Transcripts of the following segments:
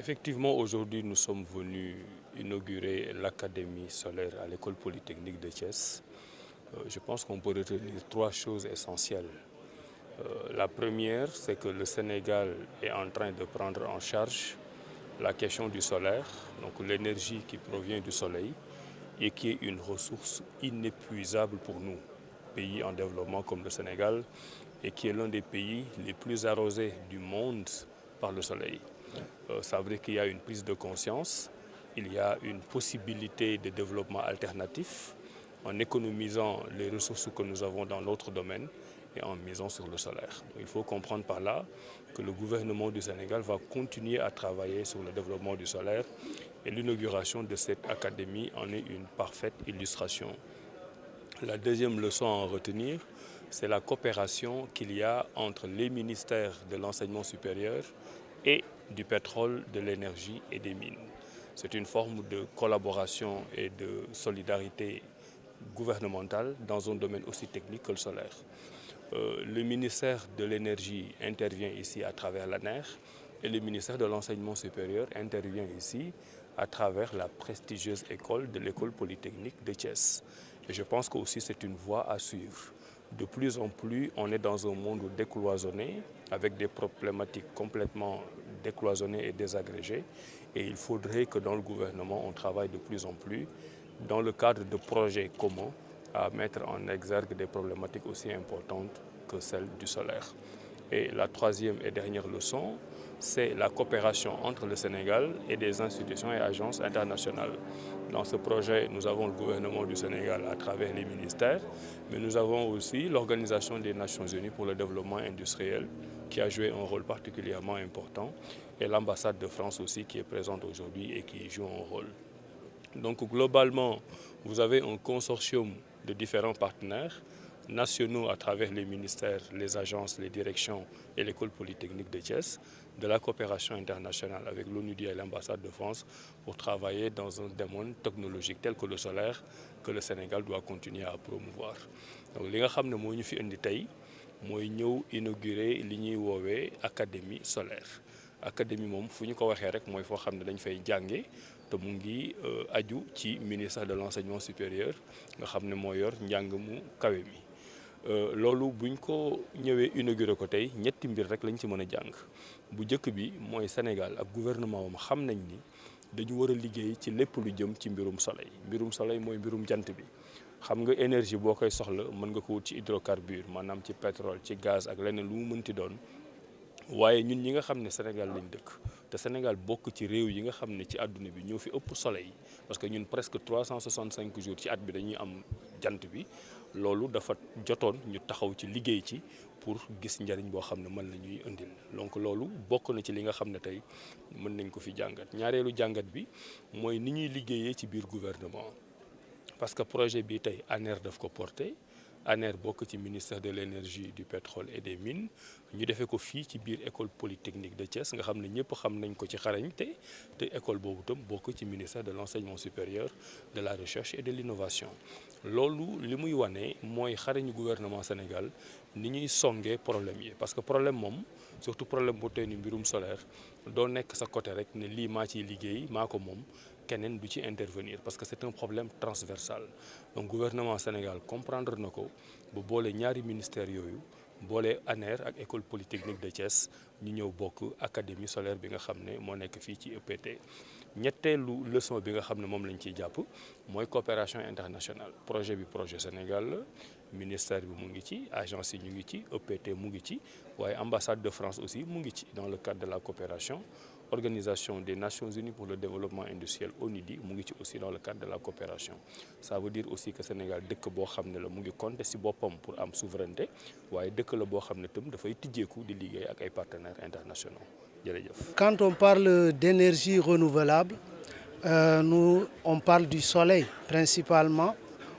Effectivement, aujourd'hui, nous sommes venus inaugurer l'Académie solaire à l'École polytechnique de Thiès. Je pense qu'on peut retenir trois choses essentielles. La première, c'est que le Sénégal est en train de prendre en charge la question du solaire, donc l'énergie qui provient du soleil, et qui est une ressource inépuisable pour nous, pays en développement comme le Sénégal, et qui est l'un des pays les plus arrosés du monde par le soleil. Ça veut dire qu'il y a une prise de conscience, il y a une possibilité de développement alternatif en économisant les ressources que nous avons dans l'autre domaine et en misant sur le solaire. Donc, il faut comprendre par là que le gouvernement du Sénégal va continuer à travailler sur le développement du solaire et l'inauguration de cette académie en est une parfaite illustration. La deuxième leçon à en retenir, c'est la coopération qu'il y a entre les ministères de l'enseignement supérieur et du pétrole, de l'énergie et des mines. C'est une forme de collaboration et de solidarité gouvernementale dans un domaine aussi technique que le solaire. Le ministère de l'énergie intervient ici à travers l'ANER et le ministère de l'enseignement supérieur intervient ici à travers la prestigieuse école de l'École polytechnique de Thiès. Et je pense que aussi c'est une voie à suivre. De plus en plus, on est dans un monde décloisonné, avec des problématiques complètement décloisonnées et désagrégées. Et il faudrait que dans le gouvernement, on travaille de plus en plus dans le cadre de projets communs à mettre en exergue des problématiques aussi importantes que celle du solaire. Et la troisième et dernière leçon, c'est la coopération entre le Sénégal et des institutions et agences internationales. Dans ce projet, nous avons le gouvernement du Sénégal à travers les ministères, mais nous avons aussi l'Organisation des Nations Unies pour le développement industriel qui a joué un rôle particulièrement important et l'ambassade de France aussi qui est présente aujourd'hui et qui joue un rôle. Donc globalement, vous avez un consortium de différents partenaires nationaux à travers les ministères, les agences, les directions et l'École polytechnique de Thiès, de la coopération internationale avec l'ONUDI et l'ambassade de France pour travailler dans un domaine technologique tel que le solaire que le Sénégal doit continuer à promouvoir. Donc li nga xam ne moo ñu fi indi tey mooy ñëw inaugurer li ñuy woowee académie solaire. Académie moom fu ñu ko waxee rek mooy foo xam ne dañ fay jànge te mu ngi aju ci ministère de l'enseignement supérieur nga xam ne moo yor njàng mu kawe mi. Loolu buñ ko ñëwee inauguré ko tey ñetti mbir rek lañ ci mën a jàng bu njëkk bi mooy Sénégal ak gouvernement moom xam nañ ni dañu war a liggéey ci lépp lu jëm ci mbirum soleil mooy mbirum jant bi. Xam nga énergie boo koy soxla mën nga ko wut ci hydrocarbure maanaam ci pétrole ci gaz ak leneen lu mu mënti doon waaye ñun ñi nga xam ne Sénégal lañ dëkk te Sénégal bokk ci réew yi nga xam ne ci àdduna bi ñoo fi ëpp soleil parce que ñun presque 365 jours ci at bi dañuy am jant bi loolu dafa jotoon ñu taxaw ci liggéey ci pour gis njariñ boo xam ne mën na ñuy indil donc loolu bokk na ci li nga xam ne tey mën nañ ko fi jàngat ñaareelu jàngat bi mooy ni ñuy liggéeyee ci biir gouvernement parce que projet bi tey ANER daf ko porté ANER bokk ci ministère de l'énergie du pétrole et des mines ñu defee ko fii ci biir école polytechnique de Thiès nga xam ne ñëpp xam nañ ko ci xarañte te école boobu tam bokk ci ministère de l'enseignement supérieur de la recherche et de l'innovation loolu li muy wane mooy xarañu gouvernement Sénégal ni ñuy songee problème yi parce que problème moom surtout problème bu tey ni mbirum solaire doo nekk sa côté rek ne lii maa ciy liggéey maa ko moom keneen du ci intervenir parce que c'est un problème transversal donc gouvernement Sénégal comprendre na ko bu boole ñaari ministères yooyu boole ANER ak école polytechnique de Thiès ñu ñëw bokk académie solaire bi nga xam ne moo nekk fii ci EPT. ñetteelu leçon bi nga xam ne moom lañ ciy jàpp mooy coopération internationale projet bi projet Sénégal la ministère bi mu ngi ci agence yi ñu ngi ci EPT mu ngi ci waaye ambassade de France aussi mu ngi ci dans le cadre de la coopération. Organisation des Nations Unies pour le développement industriel ONUDI mu ngi ci aussi dans le cadre de la coopération ça veut dire aussi que Sénégal dëkk boo xam ne la mu ngi compter ci boppam pour am souveraineté waaye dëkk la boo xam ne tam dafay tijjeeku di liggéey ak ay partenaires internationaux jërëjëf. Quand on parle d'énergie renouvelable, on parle du soleil principalement.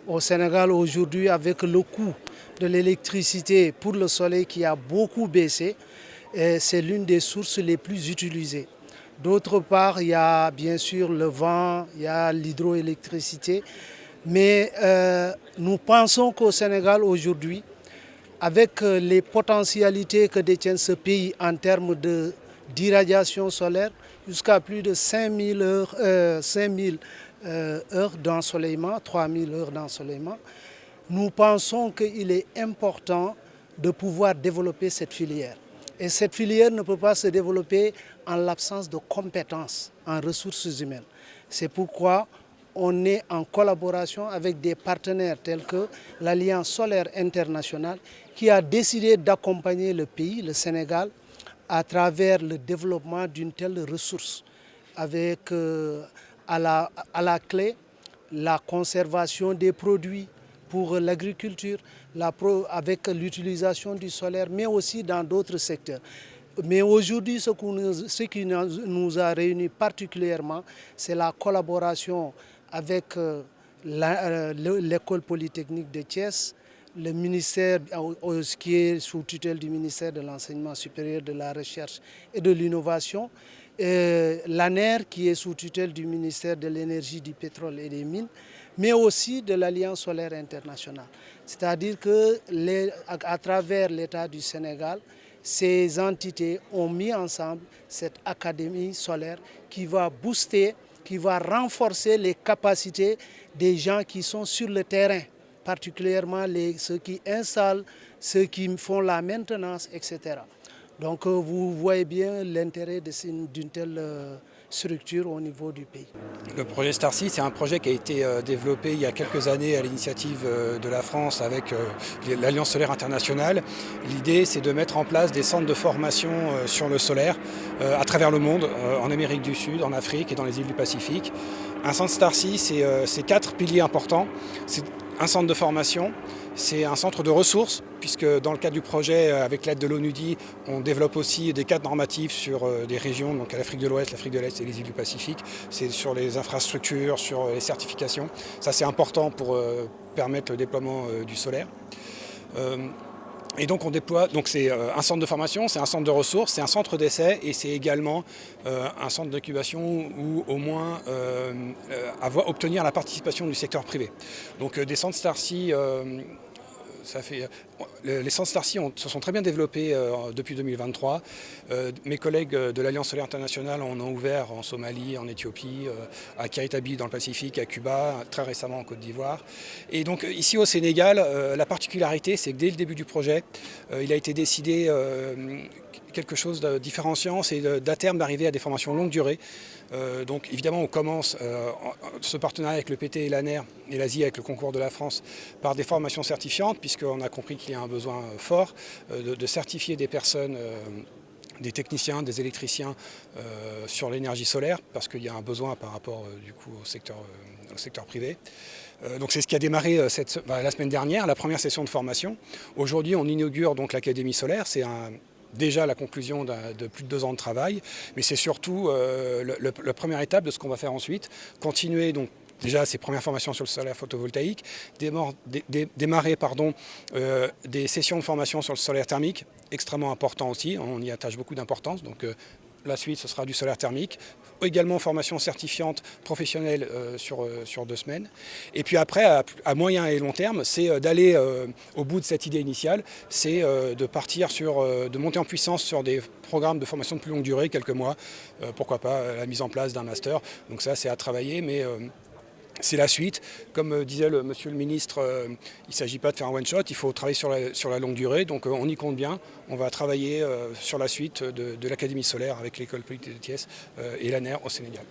Au Sénégal aujourd'hui, avec le coût de l'électricité pour le soleil qui a beaucoup baissé, c'est l'une des sources les plus utilisées. D'autre part, il y a bien sûr le vent, il y a l'hydroélectricité. Mais nous pensons qu'au Sénégal aujourd'hui, avec les potentialités que détient ce pays en termes d'irradiation solaire, jusqu'à plus de 5000 heures d'ensoleillement, 3000 heures d'ensoleillement. Nous pensons qu'il est important de pouvoir développer cette filière. Et cette filière ne peut pas se développer en l'absence de compétences en ressources humaines. C'est pourquoi on est en collaboration avec des partenaires tels que l'Alliance solaire internationale qui a décidé d'accompagner le pays, le Sénégal, à travers le développement d'une telle ressource avec à la clé la conservation des produits pour l'agriculture, avec l'utilisation du solaire, mais aussi dans d'autres secteurs. Mais aujourd'hui, ce qui nous a réunis particulièrement, c'est la collaboration avec l'école polytechnique de Thiès, le ministère qui est sous tutelle du ministère de l'Enseignement supérieur, de la Recherche et de l'Innovation, l'ANER qui est sous tutelle du ministère de l'Énergie, du Pétrole et des Mines, mais aussi de l'Alliance solaire internationale. C'est-à-dire qu'à travers l'État du Sénégal, ces entités ont mis ensemble cette académie solaire qui va booster, qui va renforcer les capacités des gens qui sont sur le terrain, particulièrement ceux qui installent, ceux qui font la maintenance, etc. Donc vous voyez bien l'intérêt d'une telle structure au niveau du pays. Le projet Starcy, c'est un projet qui a été développé il y a quelques années à l'initiative de la France avec l'Alliance solaire internationale. L'idée, c'est de mettre en place des centres de formation sur le solaire à travers le monde, en Amérique du Sud, en Afrique et dans les îles du Pacifique. Un centre Starcy, c'est 4 piliers importants. C'est un centre de formation, c'est un centre de ressources, puisque dans le cadre du projet, avec l'aide de l'ONUDI, on développe aussi des cadres normatifs sur des régions, donc à l'Afrique de l'Ouest, l'Afrique de l'Est et les îles du Pacifique. C'est sur les infrastructures, sur les certifications. Ça, c'est important pour permettre le déploiement du solaire. Et donc on déploie, donc c'est un centre de formation, c'est un centre de ressources, c'est un centre d'essai et c'est également un centre d'incubation ou au moins obtenir la participation du secteur privé. Donc des centres Starcy, les centres Starcy se sont très bien développés depuis 2023. Mes collègues de l'Alliance solaire internationale en ont ouvert en Somalie, en Éthiopie, à Kiritabi dans le Pacifique, à Cuba, très récemment en Côte d'Ivoire. Et donc ici au Sénégal, la particularité, c'est que dès le début du projet, il a été décidé quelque chose de différenciant, c'est d'à terme d'arriver à des formations longue durée. Donc évidemment on commence ce partenariat avec le PT et l'ANER et l'Asie avec le concours de la France par des formations certifiantes, puisqu'on a compris qu'il y a un besoin fort de certifier des personnes, des techniciens, des électriciens sur l'énergie solaire, parce qu'il y a un besoin par rapport du coup au secteur privé. Donc c'est ce qui a démarré la semaine dernière, la première session de formation. Aujourd'hui on inaugure donc l'Académie solaire, c'est déjà la conclusion de plus de 2 ans de travail, mais c'est surtout la première étape de ce qu'on va faire ensuite, continuer donc déjà ces premières formations sur le solaire photovoltaïque, démarrer des sessions de formation sur le solaire thermique, extrêmement important aussi, on y attache beaucoup d'importance. Donc la suite, ce sera du solaire thermique, également formation certifiante professionnelle sur 2 semaines. Et puis après, à moyen et long terme, c'est d'aller au bout de cette idée initiale, c'est de monter en puissance sur des programmes de formation de plus longue durée, quelques mois, pourquoi pas la mise en place d'un master. Donc ça, c'est à travailler, mais c'est la suite. Comme disait monsieur le ministre, il ne s'agit pas de faire un one-shot, il faut travailler sur la longue durée. Donc on y compte bien. On va travailler sur la suite de l'Académie solaire avec l'école polytechnique de Thiès et l'ANER au Sénégal.